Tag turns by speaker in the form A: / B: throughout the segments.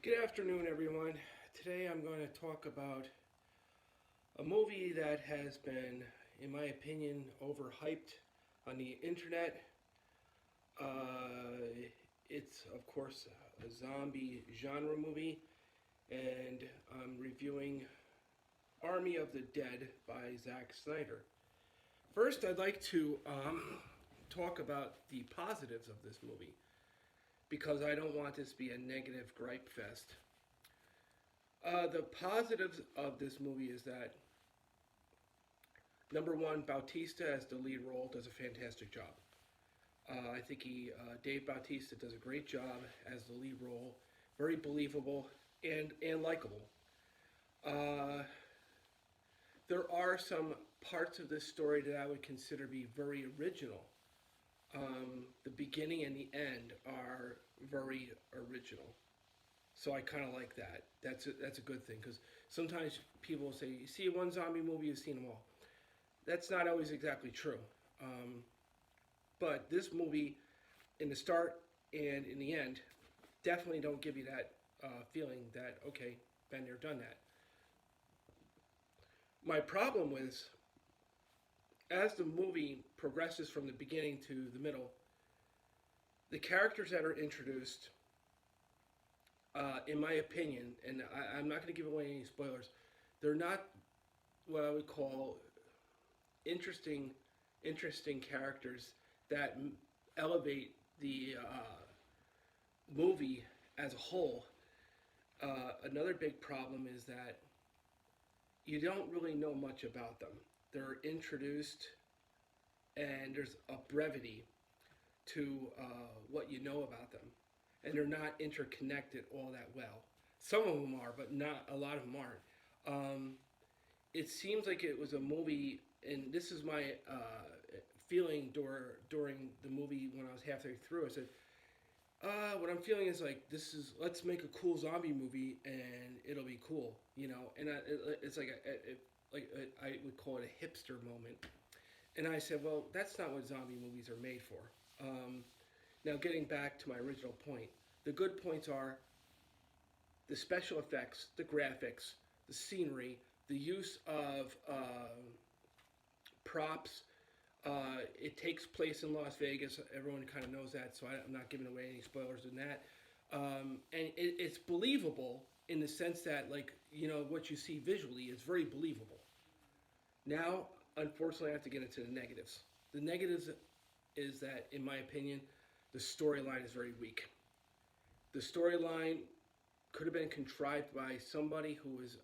A: Good afternoon, everyone. Today I'm going to talk about a movie that has been, in my opinion, overhyped on the internet. It's, of course, a zombie genre movie, and I'm reviewing Army of the Dead by Zack Snyder. First, I'd like to talk about the positives of this movie because I don't want this to be a negative gripe fest. The positives of this movie is that number one, Bautista as the lead role does a fantastic job. I think Dave Bautista does a great job as the lead role, very believable and likable. Uh, there are some parts of this story that I would consider to be very original. The beginning and the end are very original. So I kind of like that. That's a good thing because sometimes people will say, "You see one zombie movie, you've seen them all." That's not always exactly true. Um, but this movie, in the start and in the end, definitely don't give you that feeling that okay, been there, done that. My problem was as the movie progresses from the beginning to the middle, the characters that are introduced, in my opinion, and I'm not going to give away any spoilers, they're not what I would call interesting, interesting characters that elevate the movie as a whole. Another big problem is that you don't really know much about them. They're introduced, and there's a brevity to what you know about them, and they're not interconnected all that well. Some of them are, but not a lot of them aren't. It seems like it was a movie, and this is my feeling during the movie when I was halfway through. I said, what I'm feeling is like this is let's make a cool zombie movie and it'll be cool, you know. And it's like I would call it a hipster moment. And I said, well, that's not what zombie movies are made for. Now, getting back to my original point, the good points are the special effects, the graphics, the scenery, the use of props. It takes place in Las Vegas. Everyone kind of knows that, so I'm not giving away any spoilers in that. And it's believable in the sense that, like, you know, what you see visually is very believable. Now, unfortunately, I have to get into the negatives. The negatives is that, in my opinion, the storyline is very weak. The storyline could have been contrived by somebody who was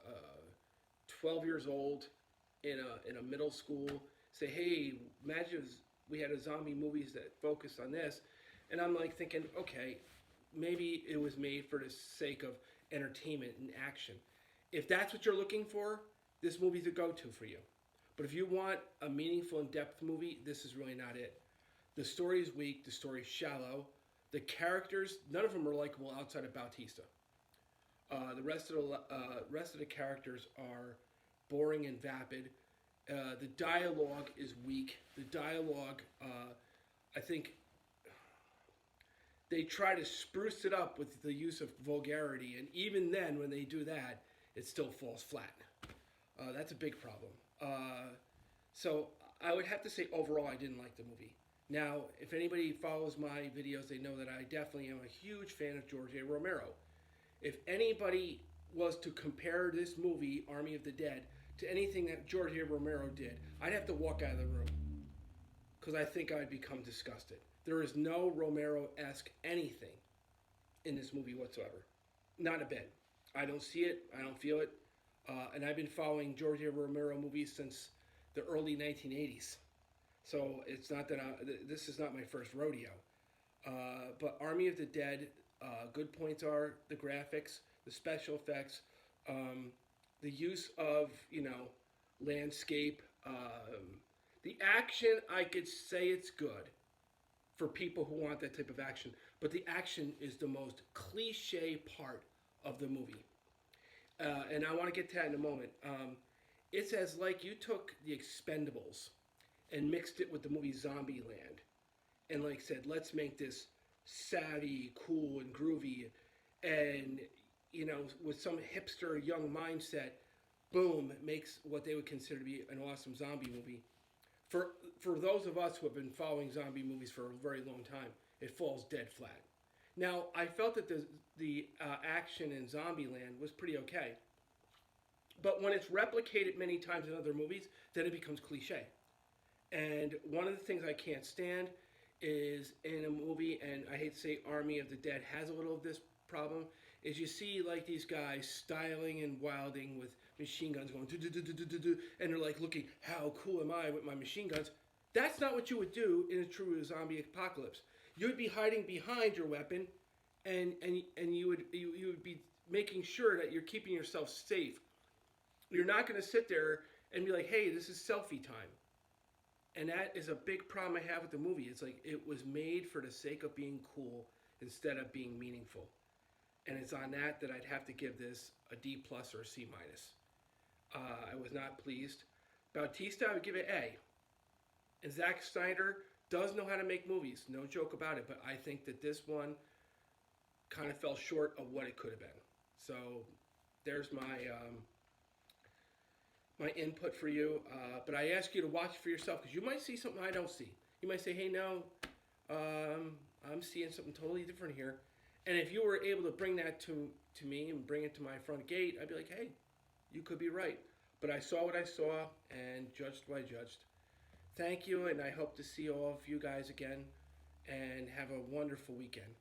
A: 12 years old in a middle school. Say, hey, imagine if we had a zombie movies that focused on this, and I'm like thinking, okay, maybe it was made for the sake of entertainment and action. If that's what you're looking for, this movie's a go-to for you. But if you want a meaningful, in-depth movie, this is really not it. The story is weak. The story is shallow. The characters, none of them are likable outside of Bautista. The rest of the characters are boring and vapid. The dialogue is weak. The dialogue, I think, they try to spruce it up with the use of vulgarity, and even then, when they do that, it still falls flat. That's a big problem. So I would have to say overall, I didn't like the movie. Now, if anybody follows my videos, they know that I definitely am a huge fan of George A. Romero. If anybody was to compare this movie, Army of the Dead, to anything that George A. Romero did, I'd have to walk out of the room because I think I'd become disgusted. There is no Romero-esque anything in this movie whatsoever. Not a bit. I don't see it. I don't feel it. And I've been following George A. Romero movies since the early 1980s. So it's not that this is not my first rodeo. But Army of the Dead, good points are the graphics, the special effects, the use of, you know, landscape. The action, I could say it's good for people who want that type of action. But the action is the most cliche part of the movie. And I want to get to that in a moment. It's as like you took the Expendables and mixed it with the movie Zombieland, and said, let's make this savvy, cool, and groovy, and with some hipster young mindset, boom, makes what they would consider to be an awesome zombie movie. For for those of us who have been following zombie movies for a very long time, it falls dead flat. Now, I felt that the action in Zombieland was pretty okay, but when it's replicated many times in other movies, then it becomes cliche. And one of the things I can't stand is in a movie, and I hate to say Army of the Dead has a little of this problem, is you see like these guys styling and wilding with machine guns going do do do do do do do, and they're like looking, how cool am I with my machine guns? That's not what you would do in a true zombie apocalypse. You would be hiding behind your weapon, and you would be making sure that you're keeping yourself safe. You're not going to sit there and be like, hey, this is selfie time. And that is a big problem I have with the movie. It's like it was made for the sake of being cool instead of being meaningful. And it's on that I'd have to give this a D plus or a C minus. I was not pleased. Bautista, I would give it A. And Zack Snyder does know how to make movies, no joke about it. But I think that this one kind of fell short of what it could have been. So there's my input for you. But I ask you to watch it for yourself because you might see something I don't see. You might say, hey, no, I'm seeing something totally different here. And if you were able to bring that to me and bring it to my front gate, I'd be like, hey, you could be right. But I saw what I saw and judged what I judged. Thank you, and I hope to see all of you guys again. And have a wonderful weekend.